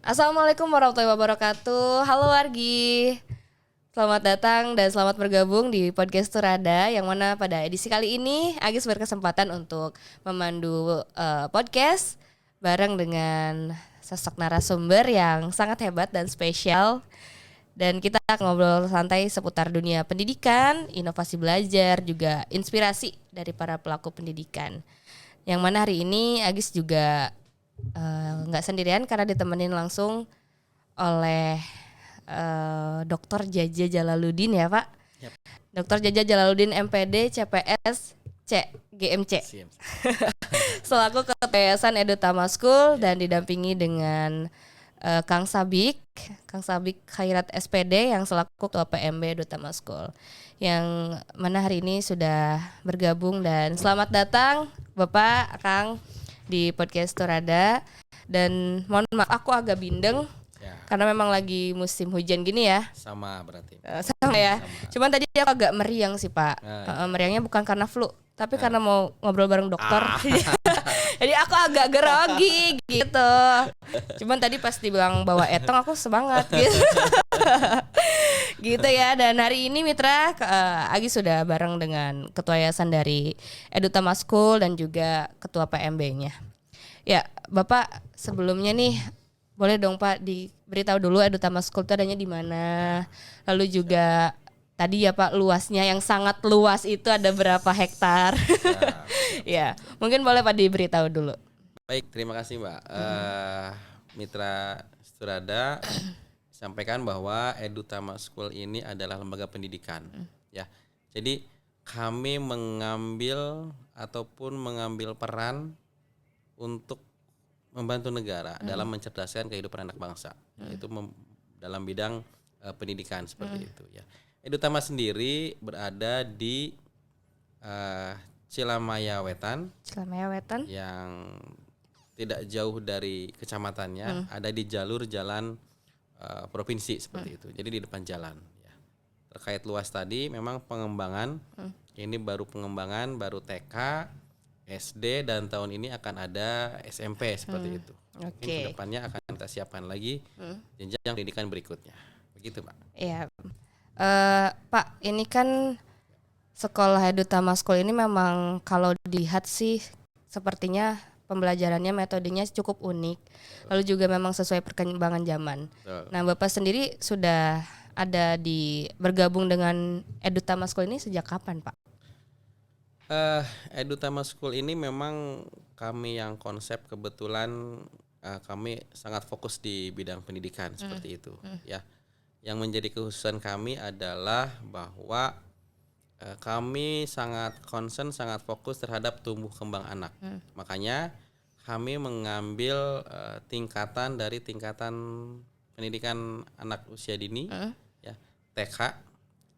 Assalamualaikum warahmatullahi wabarakatuh. Halo Wargi. Selamat datang dan selamat bergabung di podcast Turada, yang mana pada edisi kali ini Agis berkesempatan untuk memandu podcast bareng dengan sosok narasumber yang sangat hebat dan spesial. Dan kita ngobrol santai seputar dunia pendidikan, inovasi belajar, juga inspirasi dari para pelaku pendidikan. Yang mana hari ini Agis juga nggak sendirian karena ditemenin langsung oleh Dr. Jaja Jalaluddin ya Pak. Yap. Dr. Jaja Jalaluddin MPD CPS C GMC selaku Ketua Yayasan Edutama School dan didampingi dengan Kang Sabik Khairat SPD yang selaku Ketua PMB Edutama School, yang mana hari ini sudah bergabung. Dan selamat datang Bapak, Kang, di podcast Turada. Dan mohon maaf aku agak bindeng Ya, karena memang lagi musim hujan gini ya. sama berarti. Sama ya. Cuman tadi aku agak meriang sih Pak. Meriangnya bukan karena flu, tapi karena mau ngobrol bareng dokter. Jadi aku agak grogi gitu. Cuman tadi pas dibilang bawa etong aku semangat gitu. Gitu ya. Dan hari ini Mitra Agi sudah bareng dengan Ketua Yayasan dari Edutama School dan juga Ketua PMB-nya. Ya, Bapak sebelumnya nih boleh dong Pak diberitahu dulu Edutama School itu adanya di mana. Lalu juga tadi ya Pak, luasnya yang sangat luas itu ada berapa hektar? Ya, mungkin boleh Pak diberitahu dulu. Baik, terima kasih Mbak. Mitra Turada sampaikan bahwa Edutama School ini adalah lembaga pendidikan. Ya, jadi kami mengambil peran untuk membantu negara dalam mencerdaskan kehidupan anak bangsa, yaitu dalam bidang pendidikan seperti itu ya. Edutama sendiri berada di Cilamaya Wetan yang tidak jauh dari kecamatannya, ada di jalur jalan provinsi seperti itu. Jadi di depan jalan ya. Terkait luas tadi memang pengembangan ini baru TK, SD, dan tahun ini akan ada SMP seperti itu. Mungkin kedepannya akan kita siapkan lagi jenjang pendidikan berikutnya. Begitu Pak. Iya. Pak, ini kan sekolah Edutama School ini memang kalau dilihat sih sepertinya pembelajarannya, metodenya cukup unik. Lalu juga memang sesuai perkembangan zaman. Nah, Bapak sendiri sudah ada bergabung dengan Edutama School ini sejak kapan Pak? Edutama School ini memang kami yang konsep kebetulan kami sangat fokus di bidang pendidikan seperti itu ya. Yang menjadi kekhususan kami adalah bahwa kami sangat concern, sangat fokus terhadap tumbuh kembang anak. Makanya kami mengambil tingkatan pendidikan anak usia dini ya, TK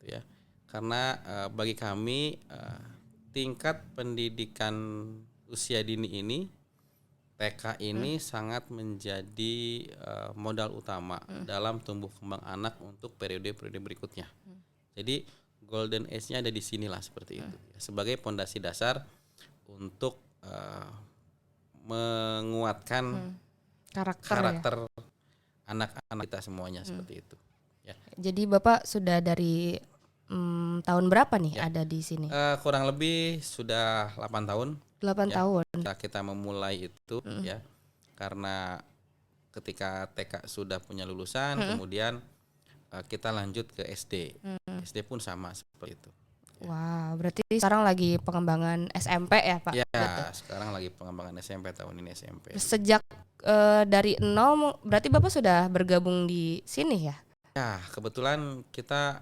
gitu ya. Karena bagi kami tingkat pendidikan usia dini ini, TK ini sangat menjadi modal utama dalam tumbuh kembang anak untuk periode-periode berikutnya. Jadi golden age-nya ada di sinilah seperti itu. Sebagai pondasi dasar untuk menguatkan karakter anak-anak kita semuanya seperti itu. Ya. Jadi Bapak sudah dari tahun berapa nih ada di sini? Kurang lebih sudah 8 tahun. 8 tahun. Kita memulai itu ya. Karena ketika TK sudah punya lulusan, kemudian kita lanjut ke SD. SD pun sama seperti itu. Wow, berarti sekarang lagi pengembangan SMP ya Pak? Ya, sekarang lagi pengembangan SMP, tahun ini SMP. Sejak dari nol, berarti Bapak sudah bergabung di sini ya? Ya, kebetulan kita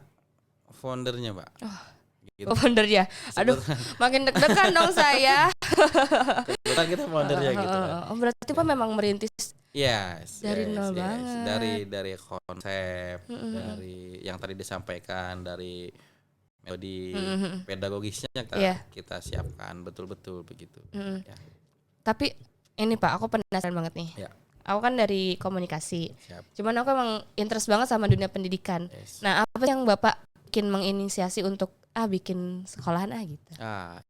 foundernya Pak. Gitu. Foundernya, aduh, makin deg-degan dong saya. Kebetulan kita foundernya gitu. Berarti Pak memang merintis dari nol yes. banget. Dari konsep, dari yang tadi disampaikan, dari metode pedagogisnya kita siapkan betul-betul begitu. Ya. Tapi ini Pak, aku penasaran banget nih. Ya. Aku kan dari komunikasi. Siap. Cuman aku emang interest banget sama dunia pendidikan. Yes. Nah, apa yang Bapak bikin menginisiasi untuk bikin sekolahan gitu?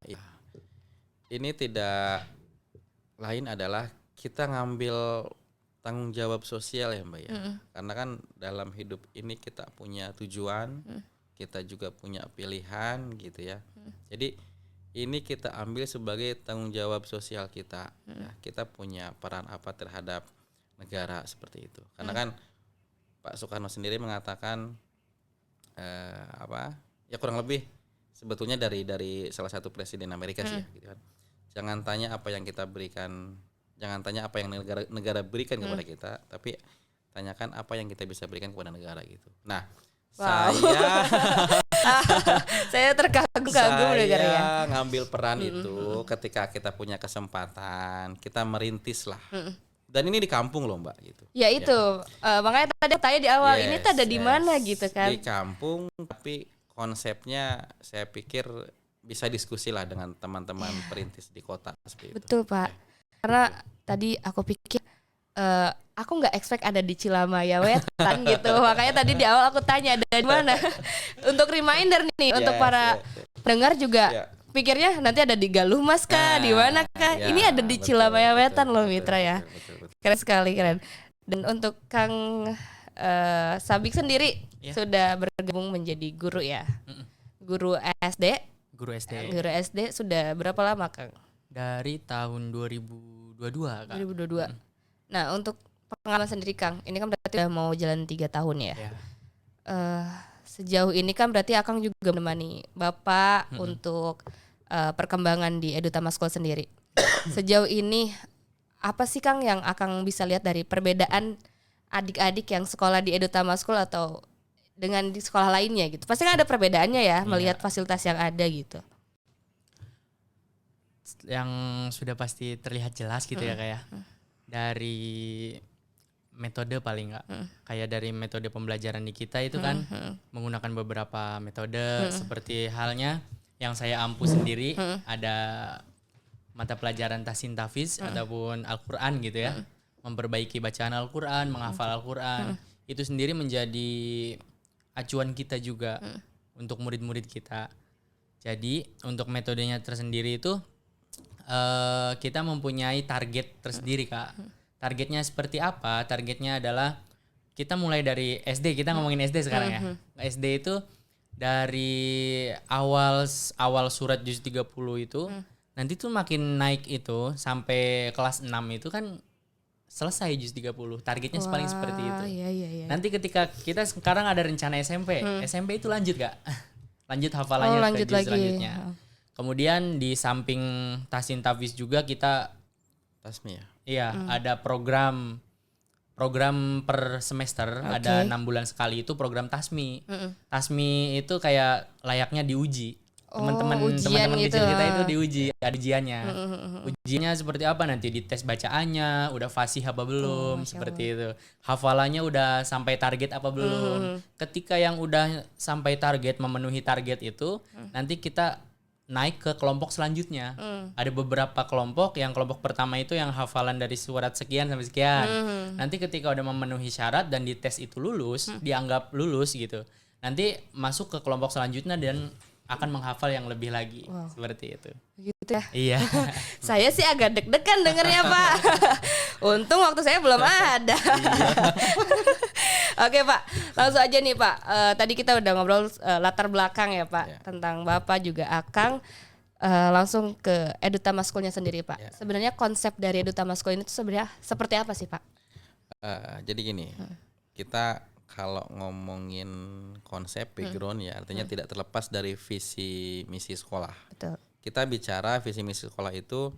Iya. Ini tidak lain adalah kita ngambil tanggung jawab sosial ya Mbak ya. Karena kan dalam hidup ini kita punya tujuan, kita juga punya pilihan gitu ya. Jadi ini kita ambil sebagai tanggung jawab sosial kita. Ya, kita punya peran apa terhadap negara seperti itu. Karena kan Pak Soekarno sendiri mengatakan ya kurang lebih sebetulnya dari salah satu presiden Amerika sih ya, gitu kan. Jangan tanya apa yang kita berikan, jangan tanya apa yang negara berikan kepada kita, tapi tanyakan apa yang kita bisa berikan kepada negara gitu. Nah, saya terkagum-kagum dengar ya. Saya ngambil peran itu ketika kita punya kesempatan, kita merintis lah. Dan ini di kampung loh Mbak gitu. Ya itu, makanya tadi tanya di awal ini tuh ada di mana gitu kan? Di kampung, tapi konsepnya saya pikir bisa diskusi lah dengan teman-teman perintis di kota seperti itu. Betul Pak, karena tadi aku pikir aku nggak expect ada di Cilamaya Wetan gitu, makanya tadi di awal aku tanya ada di mana. Untuk reminder nih untuk para pendengar juga. Pikirnya nanti ada di Galuh Mas kah, di mana kah? Ini ada di Cilamaya Wetan loh Mitra ya. Keren sekali, keren. Dan untuk Kang Sabik sendiri sudah bergabung menjadi guru ya. Guru SD. Guru SD. Guru SD sudah berapa lama Kang? Dari tahun 2022 Kak. 2022. Nah untuk pengalaman sendiri Kang, ini kan berarti udah mau jalan 3 tahun ya. Sejauh ini kan berarti Akang juga menemani Bapak untuk perkembangan di Edutama School sendiri. Sejauh ini apa sih Kang yang Akang bisa lihat dari perbedaan adik-adik yang sekolah di Edutama School atau dengan di sekolah lainnya gitu? Pasti kan ada perbedaannya ya, melihat fasilitas yang ada gitu. Yang sudah pasti terlihat jelas gitu ya kayak dari metode paling nggak kayak dari metode pembelajaran di kita itu kan menggunakan beberapa metode seperti halnya yang saya ampu sendiri ada mata pelajaran tahsin tahfiz ataupun Al-Quran gitu ya, memperbaiki bacaan Al-Quran, menghafal Al-Quran itu sendiri menjadi acuan kita juga untuk murid-murid kita. Jadi untuk metodenya tersendiri itu kita mempunyai target tersendiri Kak. Targetnya seperti apa? Targetnya adalah kita mulai dari SD, kita ngomongin SD sekarang ya. SD itu dari awal surat juz 30 itu nanti tuh makin naik itu sampai kelas 6 itu kan selesai juz 30. Targetnya paling seperti itu. Iya. Nanti ketika kita sekarang ada rencana SMP, SMP itu lanjut Kak. Lanjut hafalannya lanjut ke juz lagi selanjutnya. Kemudian di samping tahsin tahfiz juga kita Tasmi ya. Iya, ada program per semester, ada 6 bulan sekali itu program Tasmi. Tasmi itu kayak layaknya diuji. Teman-teman gitu. kecil kita itu diuji, ada ujiannya. Ujiannya seperti apa nanti dites bacaannya, udah fasih apa belum, seperti itu. Hafalannya udah sampai target apa belum. Ketika yang udah sampai target, memenuhi target itu, nanti kita naik ke kelompok selanjutnya. Ada beberapa kelompok, yang kelompok pertama itu yang hafalan dari surat sekian sampai sekian. Nanti ketika udah memenuhi syarat dan dites itu lulus, dianggap lulus gitu. Nanti masuk ke kelompok selanjutnya dan akan menghafal yang lebih lagi. Seperti itu. Gitu ya. Iya. Saya sih agak deg-degan dengernya Pak. Untung waktu saya belum ada. Oke Pak, langsung aja nih Pak. Tadi kita udah ngobrol latar belakang ya Pak, tentang Bapak juga Akang. Langsung ke Edutama School-nya sendiri Pak. Sebenarnya konsep dari Edutama School ini tuh sebenarnya seperti apa sih Pak? Jadi gini, kita kalau ngomongin konsep background ya artinya tidak terlepas dari visi misi sekolah. Betul. Kita bicara visi misi sekolah itu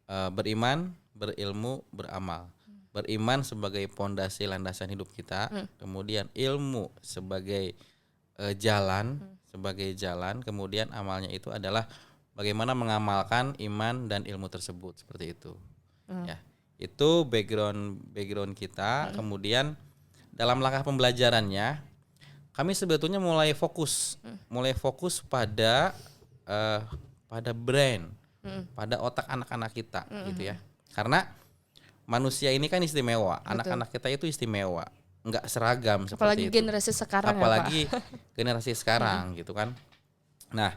beriman, berilmu, beramal. Beriman sebagai pondasi landasan hidup kita, kemudian ilmu sebagai jalan, kemudian amalnya itu adalah bagaimana mengamalkan iman dan ilmu tersebut, seperti itu. Ya, itu background kita. Kemudian dalam langkah pembelajarannya, kami sebetulnya mulai fokus pada brain, pada otak anak-anak kita, gitu ya. Karena manusia ini kan istimewa, anak-anak kita itu istimewa, nggak seragam seperti itu. Generasi sekarang apalagi ya, Pak. generasi sekarang, gitu kan. Nah,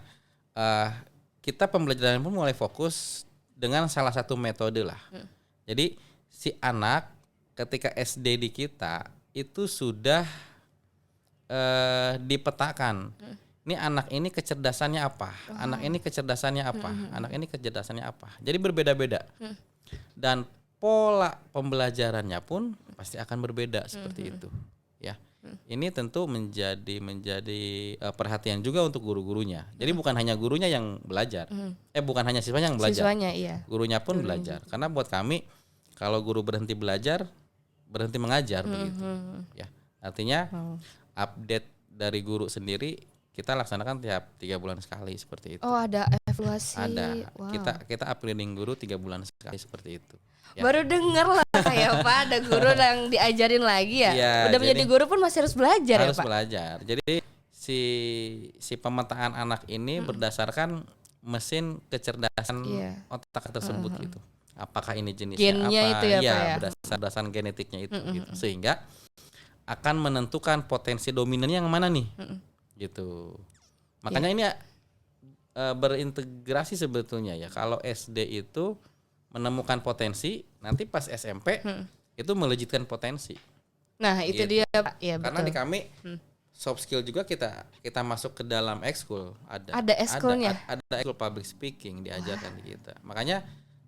kita pembelajaran pun mulai fokus dengan salah satu metode lah. Jadi si anak ketika SD di kita itu sudah dipetakan. Ini anak ini kecerdasannya apa? Anak ini kecerdasannya apa? Anak ini kecerdasannya apa? Jadi berbeda-beda. Dan pola pembelajarannya pun pasti akan berbeda seperti itu, ya. Ini tentu menjadi perhatian juga untuk guru-gurunya. Jadi bukan hanya gurunya yang belajar, bukan hanya siswanya yang belajar, gurunya pun belajar. Karena buat kami kalau guru berhenti belajar, berhenti mengajar begitu. Ya, artinya update dari guru sendiri kita laksanakan tiap 3 bulan sekali seperti itu. Oh, ada evaluasi. Ada. Wow. Kita upgrading guru 3 bulan sekali seperti itu. Ya. Baru denger lah kayak Pak ada guru yang diajarin lagi ya. Ya, udah menjadi guru pun masih harus belajar harus ya Pak. Belajar. Jadi si pemetaan anak ini berdasarkan mesin kecerdasan otak tersebut gitu. Apakah ini jenisnya gennya apa? Itu ya, Pak ya. Berdasarkan genetiknya itu gitu. Sehingga akan menentukan potensi dominannya yang mana nih. Gitu. Makanya ini berintegrasi sebetulnya ya. Kalau SD itu menemukan potensi, nanti pas SMP itu melejitkan potensi. Nah, itu gitu. dia Pak. Ya, karena betul. di kami soft skill juga kita masuk ke dalam ekskul ada ekskulnya. Ada ekskul public speaking diajarkan di kita. Makanya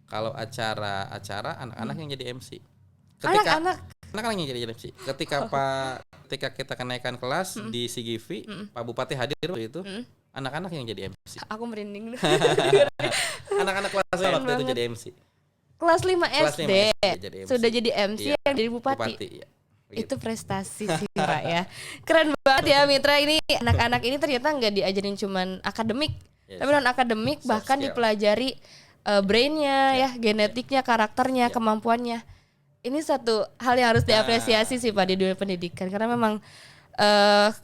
kalau acara anak-anak yang jadi MC. Anak-anak yang jadi MC. Ketika kita kenaikan kelas di CGV, Pak Bupati hadir itu, anak-anak yang jadi MC. Aku merinding. Anak-anak kelas 5 waktu itu jadi MC. Kelas 5 SD sudah jadi MC iya, yang jadi bupati. Iya. Itu prestasi sih Pak ya. Keren banget ya Mitra, ini anak-anak ini ternyata nggak diajarin cuman akademik, tapi non akademik bahkan dipelajari brainnya ya, genetiknya, karakternya, kemampuannya. Ini satu hal yang harus diapresiasi sih Pak di dunia pendidikan, karena memang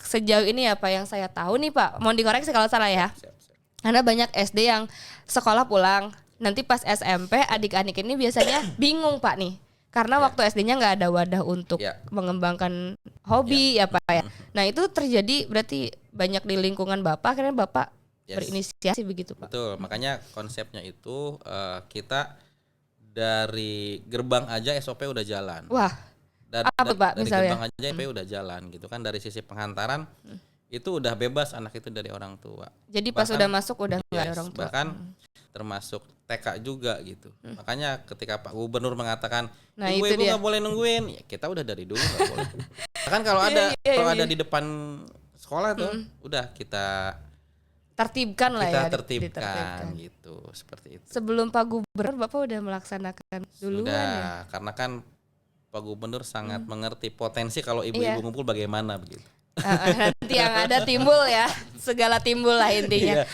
sejauh ini apa yang saya tahu nih Pak, mohon dikoreksi kalau salah ya. Karena banyak SD yang sekolah pulang, nanti pas SMP adik-adik ini biasanya bingung Pak nih. Karena waktu SD-nya nggak ada wadah untuk mengembangkan hobi ya Pak ya. Nah itu terjadi berarti banyak di lingkungan Bapak, akhirnya Bapak berinisiasi begitu Pak. Betul, makanya konsepnya itu kita dari gerbang aja SOP udah jalan. Wah, apa Pak dari misalnya? Gerbang aja SOP udah jalan gitu kan, dari sisi penghantaran itu udah bebas anak itu dari orang tua. Jadi pas udah masuk udah nggak ada orang tua. Bahkan termasuk TK juga gitu. Makanya ketika Pak Gubernur mengatakan ibu nggak boleh nungguin, ya kita udah dari dulu nggak boleh. Bahkan kalau ada di depan sekolah tuh, udah kita tertibkan lah ya. Kita tertibkan gitu, seperti itu. Sebelum Pak Gubernur Bapak udah melaksanakan duluan ya? Karena kan Pak Gubernur sangat mengerti potensi kalau ibu-ibu ngumpul bagaimana begitu. Nanti yang ada timbul ya, segala timbul lah intinya.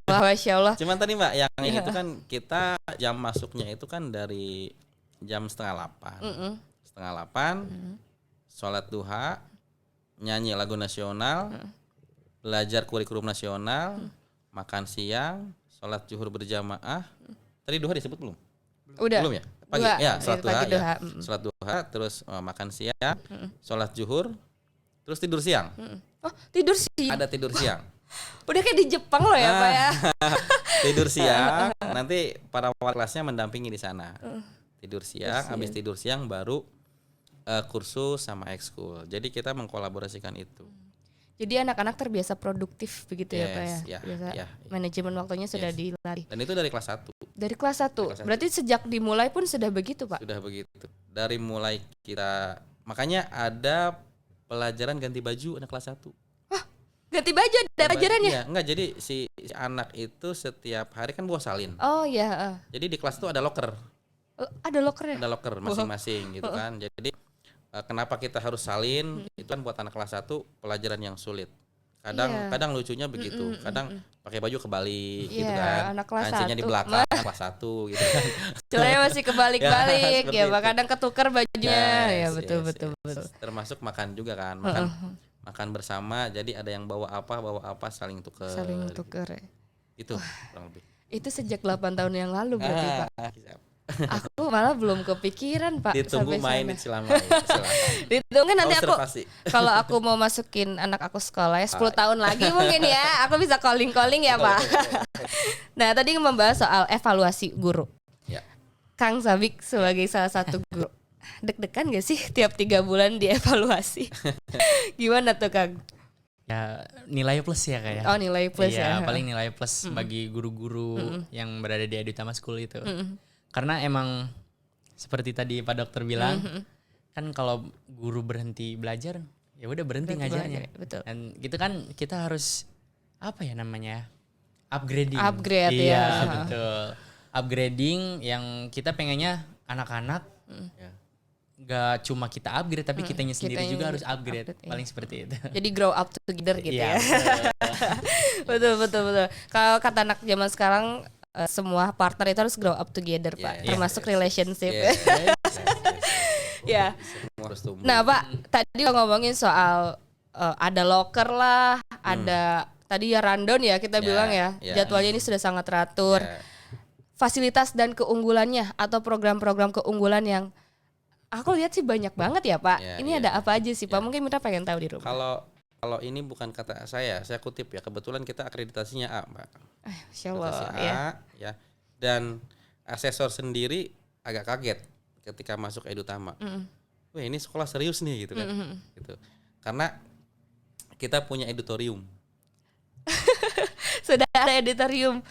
Wah, Masya Allah. Cuman tadi Mbak yang itu kan kita jam masuknya itu kan dari jam 7:30. 7:30 sholat duha, nyanyi lagu nasional, belajar kurikulum nasional, makan siang, sholat zuhur berjamaah. Tadi duha disebut belum? Udah. Belum ya? Pagi ya, sholat duha. Ya. Sholat duha, terus makan siang, sholat zuhur, terus tidur siang. Oh, tidur siang. Ada tidur siang. Udah kayak di Jepang loh ya Pak ya. Tidur siang, nanti para wali kelasnya mendampingi di sana. Tidur siang, habis tidur siang baru kursus sama ekskul. Jadi kita mengkolaborasikan itu. Jadi anak-anak terbiasa produktif begitu ya Pak ya. Ya. Manajemen waktunya sudah dilatih. Dan itu dari kelas 1. Dari kelas 1. Berarti sejak dimulai pun sudah begitu Pak? Sudah begitu. Dari mulai kita, makanya ada pelajaran ganti baju anak kelas 1. Hah? Ganti baju ada pelajarannya? Iya, enggak, jadi si anak itu setiap hari kan bawa salin. Oh iya. Jadi di kelas itu ada locker. Ada lockernya? Ada locker masing-masing gitu kan. Jadi kenapa kita harus salin? Itu kan buat anak kelas 1 pelajaran yang sulit. Kadang lucunya begitu. Kadang pakai baju kebalik gitu kan. Anak kelas 1. Kancingnya di belakang kelas 1 gitu kan. Celananya masih kebalik-balik ya, kadang ketukar bajunya. Ya betul. Termasuk makan juga kan. Makan bersama, jadi ada yang bawa apa saling tuker. Itu kurang lebih. Itu sejak 8 tahun yang lalu berarti Pak. Aku malah belum kepikiran Pak. Ditunggu main selama. Ditunggu nanti kalau aku mau masukin anak aku sekolah ya 10 tahun lagi mungkin ya, aku bisa calling ya Pak. Nah tadi membahas soal evaluasi guru. Ya. Kang Sabik sebagai salah satu guru, deg-degan gak sih tiap 3 bulan dievaluasi? Gimana tuh Kang? Ya nilai plus ya kayak. Oh nilai plus iya, ya. paling nilai plus bagi guru-guru yang berada di Edutama School itu. Karena emang seperti tadi Pak Dokter bilang, kan kalau guru berhenti belajar, ya udah berhenti ngajarnya. Betul. Dan gitu kan kita harus apa ya namanya? Upgrading. Upgrade iya, ya. betul. Upgrading yang kita pengennya anak-anak gak cuma kita upgrade tapi kitanya sendiri juga harus upgrade paling seperti itu. Jadi grow up together gitu Iya, ya. betul. Kalau kata anak zaman sekarang semua partner itu harus grow up together Pak, termasuk relationship. Ya. Nah Pak, tadi ngomongin soal ada locker lah, ada tadi ya rundown ya kita bilang ya, jadwalnya ini sudah sangat teratur. Fasilitas dan keunggulannya atau program-program keunggulan yang aku lihat sih banyak banget ya Pak. Ini ada apa aja sih Pak? Mungkin Mitra pengen tahu di rumah. Kalau ini bukan kata saya kutip ya. Kebetulan kita akreditasinya A, Mbak. Masya Allah. A, ya. Dan asesor sendiri agak kaget ketika masuk Edutama. Wah ini sekolah serius nih gitu kan. Gitu. Karena kita punya auditorium. Sudah ada auditorium.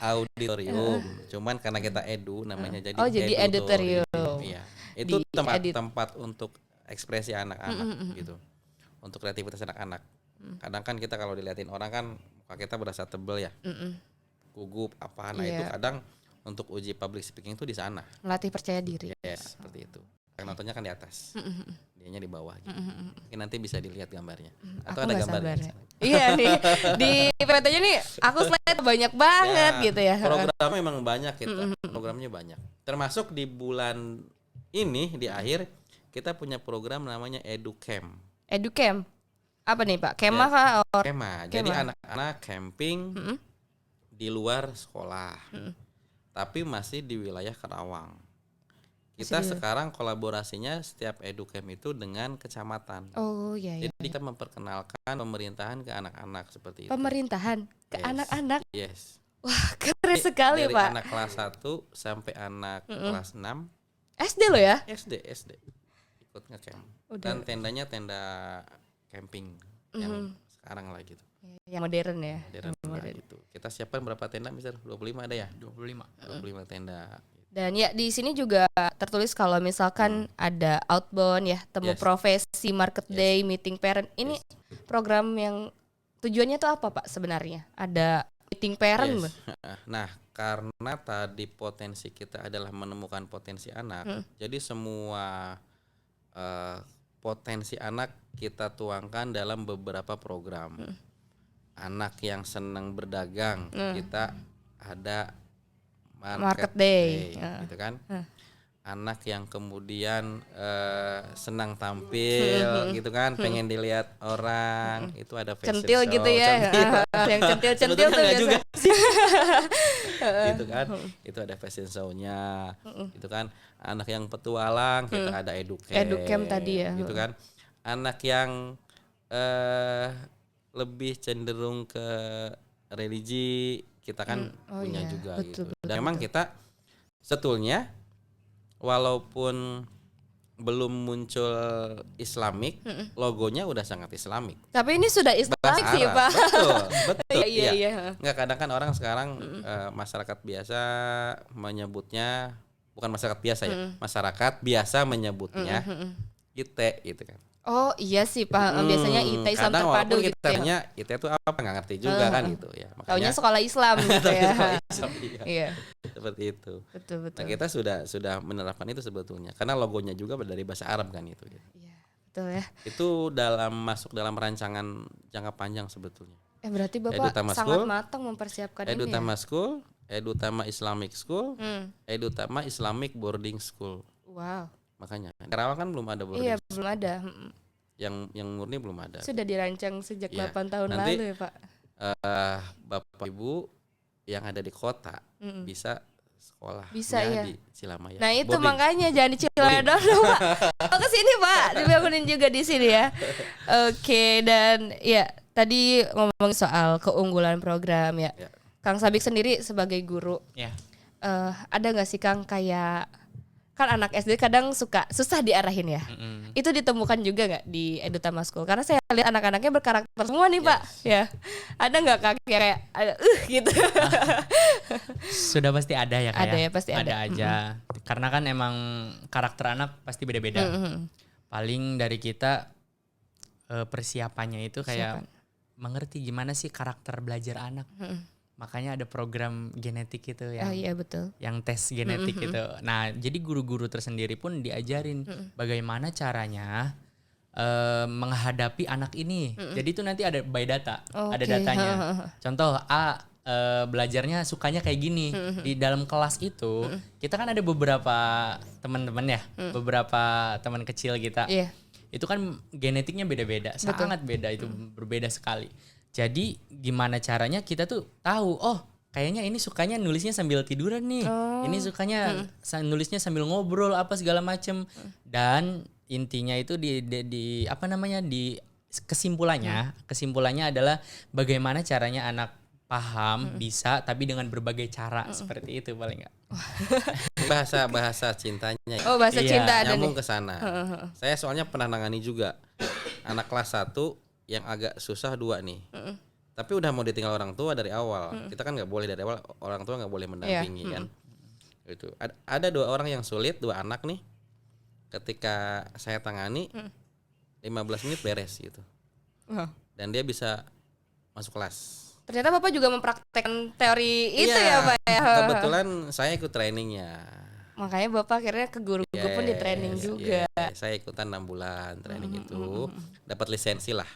Cuman karena kita edu namanya jadi auditorium. Iya. Itu tempat untuk ekspresi anak-anak gitu. Untuk kreativitas anak-anak. Kadang kan kita kalau diliatin orang kan muka kita berasa tebel ya. Gugup apa. Nah itu kadang untuk uji public speaking itu di sana. Melatih percaya diri. Yes, seperti itu. Yang nontonnya kan di atas. Dianya di bawah gitu. Mungkin nanti bisa dilihat gambarnya. Atau ada gambarnya. Iya nih. Di PPT-nya nih aku slide banyak banget gitu ya. Programnya memang banyak kita. Programnya banyak. Termasuk di bulan ini di akhir kita punya program namanya EduCamp. EduCamp. Apa nih Pak? Kemah kah? Kemah. Jadi anak-anak camping di luar sekolah. Tapi masih di wilayah Karawang. Kita sekarang kolaborasinya setiap EduCamp itu dengan kecamatan. Oh iya. Jadi kita memperkenalkan pemerintahan ke anak-anak seperti itu. Pemerintahan ke anak-anak? Yes. Wah keren sekali dari Pak. Anak kelas 1 sampai anak kelas 6. SD lo ya? SD. Ikut nge-camp. Dan tendanya tenda camping yang sekarang lah gitu. Yang modern ya. Modern. Gitu. Kita siapkan berapa tenda Mister? 25 ada ya? 25 tenda. Dan ya di sini juga tertulis kalau misalkan ada outbound ya, temu profesi, market day, meeting parent. Ini program yang tujuannya tuh apa Pak sebenarnya? Ada meeting parent. Nah, karena tadi potensi kita adalah menemukan potensi anak. Jadi semua potensi anak kita tuangkan dalam beberapa program. Anak yang senang berdagang, kita ada market day gitu kan. Anak yang kemudian senang tampil gitu kan, pengen dilihat orang, itu ada fashion centil show. Gitu ya. Yang centil tuh biasa. Juga gitu kan. Itu ada fashion show-nya gitu kan. Anak yang petualang kita ada EduCamp tadi ya. gitu kan. Anak yang lebih cenderung ke religi kita kan punya juga gitu. Dan memang kita sebetulnya walaupun belum muncul Islamik, logonya udah sangat Islamik. Tapi ini sudah Islamik sih Pak. Betul. Iya. Nggak, kadang kan orang sekarang masyarakat biasa menyebutnya, bukan masyarakat biasa ya, masyarakat biasa menyebutnya ITE gitu kan. Oh iya sih Pak, biasanya ITE Islam terpadu gitu ya. ITE itu apa nggak ngerti juga kan gitu ya. Taunya sekolah Islam gitu ya. Iya. Seperti itu. Betul. Nah, kita sudah menerapkan itu sebetulnya karena logonya juga dari bahasa Arab kan itu. Iya, betul ya. Itu masuk dalam rancangan jangka panjang sebetulnya. Berarti Bapak sangat matang mempersiapkan ini. Edutama School, Edutama Islamic School, Edutama Islamic Boarding School. Wow. Makanya Karawang kan belum ada boarding. Iya, belum ada. Yang murni belum ada. Sudah dirancang sejak 8 tahun lalu ya Pak. Bapak Ibu yang ada di kota bisa sekolah di Cilamaya. Nah itu boarding. Makanya jangan di Cilamaya doang Pak. Oh ke sini Pak, dibangunin juga di sini ya. Oke, dan ya tadi ngomong soal keunggulan program ya. Kang Sabik sendiri sebagai guru, ada nggak sih Kang kayak kan anak SD kadang suka susah diarahin ya. Itu ditemukan juga nggak di Edutama School? Karena saya lihat anak-anaknya berkarakter semua nih Pak. Ya, ada nggak Kak kayak gitu? Sudah pasti ada ya Kak. Ada ya, pasti ada. Ada aja. Karena kan emang karakter anak pasti beda-beda. Paling dari kita persiapannya itu kayak mengerti gimana sih karakter belajar anak. Makanya ada program genetik itu yang Oh iya betul. Yang tes genetik gitu. Nah, jadi guru-guru tersendiri pun diajarin bagaimana caranya menghadapi anak ini. Jadi itu nanti ada by data, ada datanya. Contoh A belajarnya sukanya kayak gini. Di dalam kelas itu kita kan ada beberapa teman-teman ya, beberapa teman kecil kita. Itu kan genetiknya beda-beda, sangat beda, itu berbeda sekali. Jadi gimana caranya kita tuh tahu, oh kayaknya ini sukanya nulisnya sambil tiduran nih, ini sukanya nulisnya sambil ngobrol apa segala macem. Dan intinya itu di apa namanya di kesimpulannya adalah bagaimana caranya anak paham bisa tapi dengan berbagai cara seperti itu paling nggak. bahasa cintanya. Oh bahasa cinta ada nyambung nih. ke sana. Saya soalnya pernah nangani juga anak kelas 1 yang agak susah 2 nih. Tapi udah mau ditinggal orang tua dari awal. Kita kan nggak boleh dari awal, orang tua nggak boleh mendampingi kan. Itu ada 2 orang yang sulit, 2 anak nih. Ketika saya tangani 15 menit beres gitu. Dan dia bisa masuk kelas. Ternyata Bapak juga mempraktekkan teori itu ya Pak ya. Kebetulan saya ikut trainingnya. Makanya Bapak akhirnya ke guru-guru pun di training juga. Saya ikutan 6 bulan training itu. Dapat lisensi lah.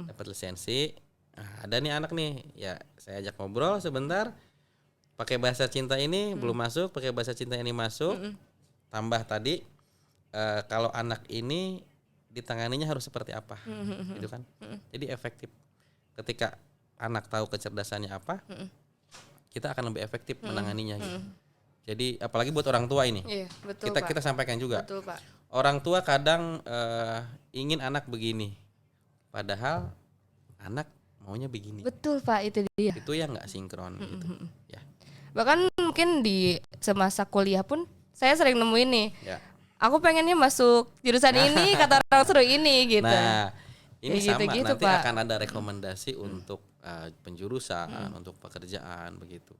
Dapat lisensi. Nah, ada nih anak nih, ya saya ajak ngobrol sebentar. Pakai bahasa cinta ini belum masuk, pakai bahasa cinta ini masuk. Tambah tadi kalau anak ini ditanganinya harus seperti apa, gitu kan? Jadi efektif. Ketika anak tahu kecerdasannya apa, kita akan lebih efektif menanganinya. Gitu. Jadi apalagi buat orang tua ini, Iya, betul, kita sampaikan juga. Betul, Pak. Orang tua kadang ingin anak begini, padahal anak maunya begini. Betul Pak, itu dia. Itu yang nggak sinkron gitu. Ya. Bahkan mungkin di semasa kuliah pun saya sering nemuin nih. Ya. Aku pengennya masuk jurusan ini, kata orang suruh ini gitu. Nah, ini ya, sama gitu, nanti Pak. akan ada rekomendasi untuk penjurusan, untuk pekerjaan begitu.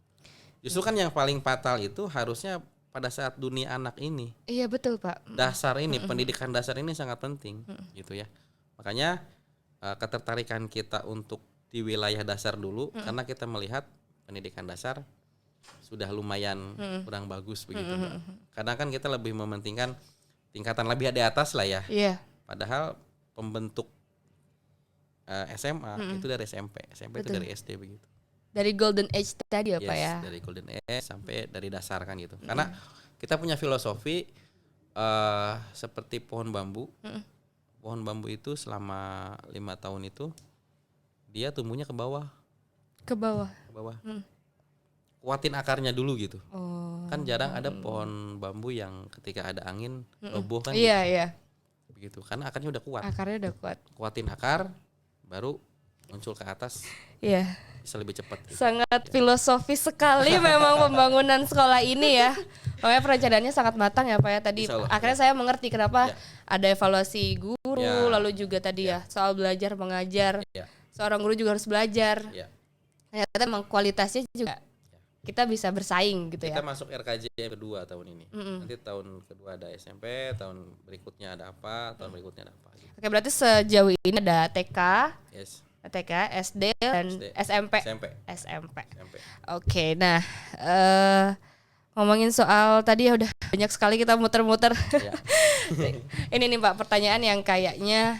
Justru kan yang paling fatal itu harusnya pada saat dunia anak ini. Iya betul Pak. Dasar ini, pendidikan dasar ini sangat penting, gitu ya. Makanya ketertarikan kita untuk di wilayah dasar dulu, karena kita melihat pendidikan dasar sudah lumayan kurang bagus begitu. Kadang kan kita lebih mementingkan tingkatan lebih di atas lah ya. Iya. Padahal pembentuk SMA itu dari SMP itu dari SD begitu. Dari golden age tadi ya Pak ya. Dari golden age sampai dari dasar kan gitu. Karena kita punya filosofi seperti pohon bambu. Pohon bambu itu selama 5 tahun itu dia tumbuhnya ke bawah. Ke bawah. Kuatin akarnya dulu gitu. Kan jarang ada Hmm. pohon bambu yang ketika ada angin roboh kan. Iya, gitu. iya. Begitu. Karena akarnya udah kuat. Akarnya udah kuat. Kuatin akar baru muncul ke atas. Iya. Bisa lebih cepat gitu. Sangat filosofis sekali memang pembangunan sekolah ini ya. Makanya perencanaannya sangat matang ya Pak ya. Tadi Insya Allah, akhirnya saya mengerti kenapa ada evaluasi guru, lalu juga tadi ya soal belajar mengajar. Seorang guru juga harus belajar. Ternyata memang kualitasnya juga kita bisa bersaing gitu ya. Kita masuk RKJ yang kedua tahun ini. Nanti tahun kedua ada SMP, tahun berikutnya ada apa, tahun berikutnya ada apa. Gitu. Oke, berarti sejauh ini ada TK, TK, SD dan SMP. Oke, nah ngomongin soal tadi ya udah banyak sekali kita muter-muter. Ini nih Pak, pertanyaan yang kayaknya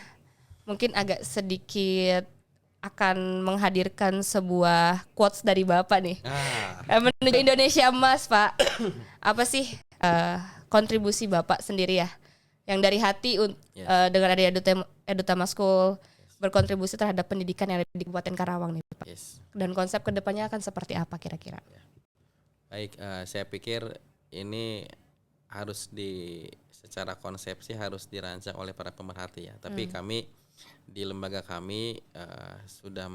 mungkin agak sedikit akan menghadirkan sebuah quotes dari Bapak nih. Menuju Indonesia Emas Pak. Apa sih kontribusi Bapak sendiri ya yang dari hati dengan ada Edutama School berkontribusi terhadap pendidikan yang ada di Kabupaten Karawang nih Pak. Dan konsep kedepannya akan seperti apa kira-kira? Baik, saya pikir ini harus secara konsepsi harus dirancang oleh para pemerhati ya. Tapi kami di lembaga kami sudah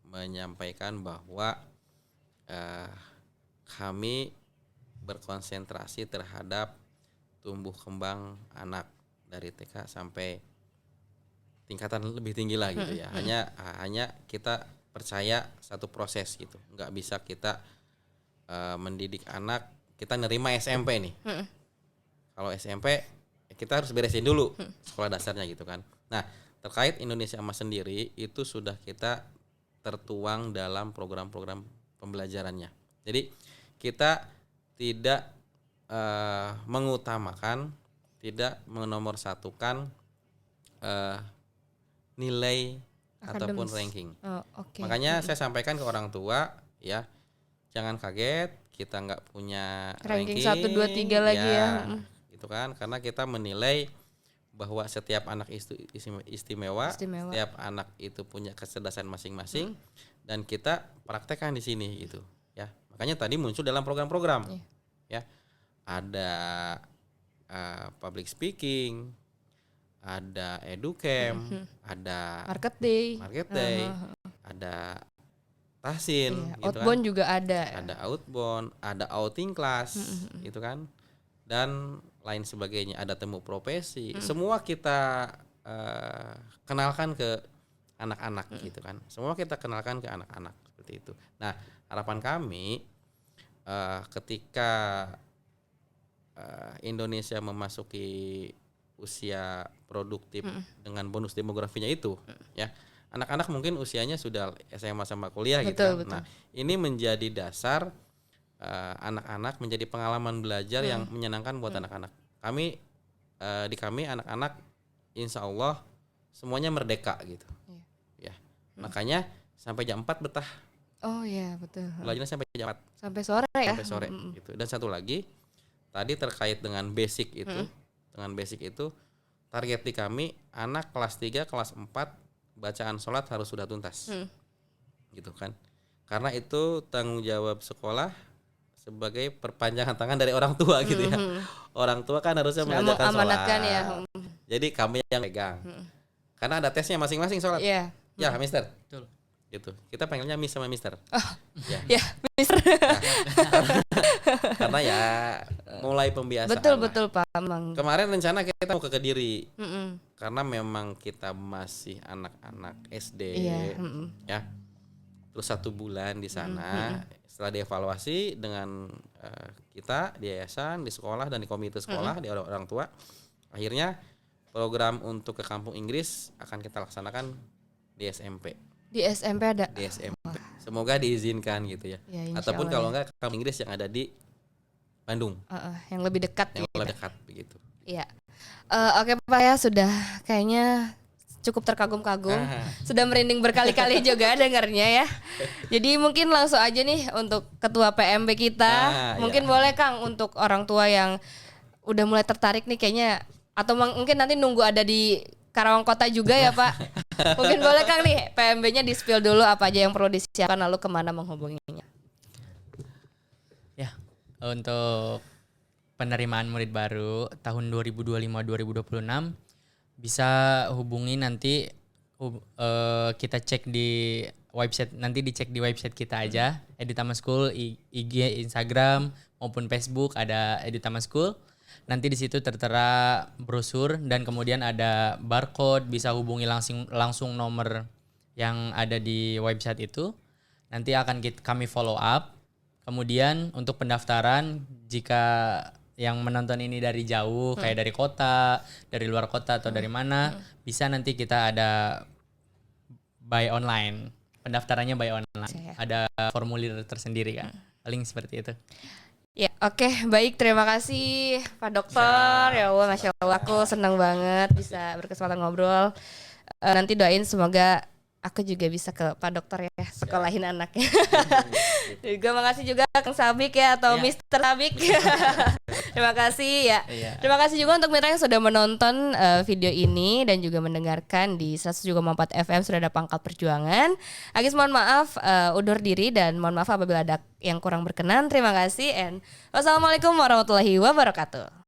menyampaikan bahwa kami berkonsentrasi terhadap tumbuh kembang anak dari TK sampai tingkatan lebih tinggi lah gitu ya. Hanya kita percaya satu proses gitu. Nggak bisa kita mendidik anak, kita nerima SMP nih. Kalau SMP kita harus beresin dulu sekolah dasarnya gitu kan. Nah, terkait Indonesia Emas sendiri itu sudah kita tertuang dalam program-program pembelajarannya. Jadi kita tidak mengutamakan, tidak menomorsatukan nilai ataupun ranking. Makanya saya sampaikan ke orang tua ya, jangan kaget kita nggak punya ranking 1, 2, 3 lagi ya. Gitu kan, karena kita menilai bahwa setiap anak istimewa, setiap anak itu punya kecerdasan masing-masing dan kita praktekkan di sini gitu ya. Makanya tadi muncul dalam program-program ya, ada public speaking, ada educamp, ada market day, ada tahsin, gitu outbound kan. juga ada Outbound, ada outing class, gitu kan, dan lain sebagainya, ada temu profesi, semua kita kenalkan ke anak-anak gitu kan, semua kita kenalkan ke anak-anak seperti itu. Nah, harapan kami ketika Indonesia memasuki usia produktif dengan bonus demografinya itu ya, anak-anak mungkin usianya sudah SMA sama kuliah gitu kan. Nah, ini menjadi dasar anak-anak, menjadi pengalaman belajar yang menyenangkan buat anak-anak. Kami di kami anak-anak insya Allah semuanya merdeka gitu ya. Makanya sampai jam 4 betah. Oh iya betul. Belajarnya sampai jam 4. Sampai sore ya. Sampai sore gitu. Dan satu lagi tadi terkait dengan basic itu. Dengan basic itu target di kami anak kelas 3, kelas 4 bacaan sholat harus sudah tuntas. Gitu kan. Karena itu tanggung jawab sekolah sebagai perpanjangan tangan dari orang tua gitu ya. Orang tua kan harusnya mengajarkan sholat. Ya. Jadi kami yang pegang. Karena ada tesnya masing-masing sholat. Iya. Ya, Mister. Betul. Gitu. Kita panggilnya Miss sama Mister. Ya, Mister. Karena ya mulai pembiasaan. Betul Pak. Kemarin rencana kita mau ke Kediri. Karena memang kita masih anak-anak SD. Ya. Terus 1 bulan di sana. Setelah dievaluasi dengan kita di yayasan, di sekolah dan di komite sekolah, di orang tua, akhirnya program untuk ke kampung Inggris akan kita laksanakan di SMP. Di SMP ada. Di SMP. Semoga diizinkan gitu ya. Ataupun kalau enggak kampung Inggris yang ada di Bandung. Yang lebih dekat. Yang lebih dekat begitu. Iya. Oke Pak ya, sudah kayaknya cukup terkagum-kagum. Sudah merinding berkali-kali juga dengarnya ya. Jadi mungkin langsung aja nih untuk ketua PMB kita. Mungkin boleh Kang untuk orang tua yang udah mulai tertarik nih kayaknya, atau mungkin nanti nunggu ada di Karawang Kota juga ya Pak. Mungkin boleh Kang nih PMB-nya di-spill dulu apa aja yang perlu disiapkan, lalu kemana menghubunginya. Ya, untuk penerimaan murid baru tahun 2025-2026 bisa hubungi nanti kita cek di website, nanti dicek di website kita aja, Edutama School, IG, Instagram maupun Facebook ada Edutama School. Nanti di situ tertera brosur dan kemudian ada barcode, bisa hubungi langsung nomor yang ada di website itu. Nanti akan kami follow up. Kemudian untuk pendaftaran, jika yang menonton ini dari jauh, kayak dari kota, dari luar kota atau dari mana, bisa nanti kita ada by online. Pendaftarannya by online. Ada formulir tersendiri kan. Paling seperti itu. Ya, oke, baik, terima kasih Pak Dokter. Ya Allah, Masya Allah, aku senang banget bisa berkesempatan ngobrol. Nanti doain semoga aku juga bisa ke Pak Dokter ya, sekolahin anaknya. Juga makasih juga Kang Sabik ya, atau Mr. Sabik. Terima kasih ya. Terima kasih juga untuk mitra yang sudah menonton video ini dan juga mendengarkan di 107,4 FM sudah ada Pangkal Perjuangan. Agis mohon maaf undur diri dan mohon maaf apabila ada yang kurang berkenan. Terima kasih and wassalamualaikum warahmatullahi wabarakatuh.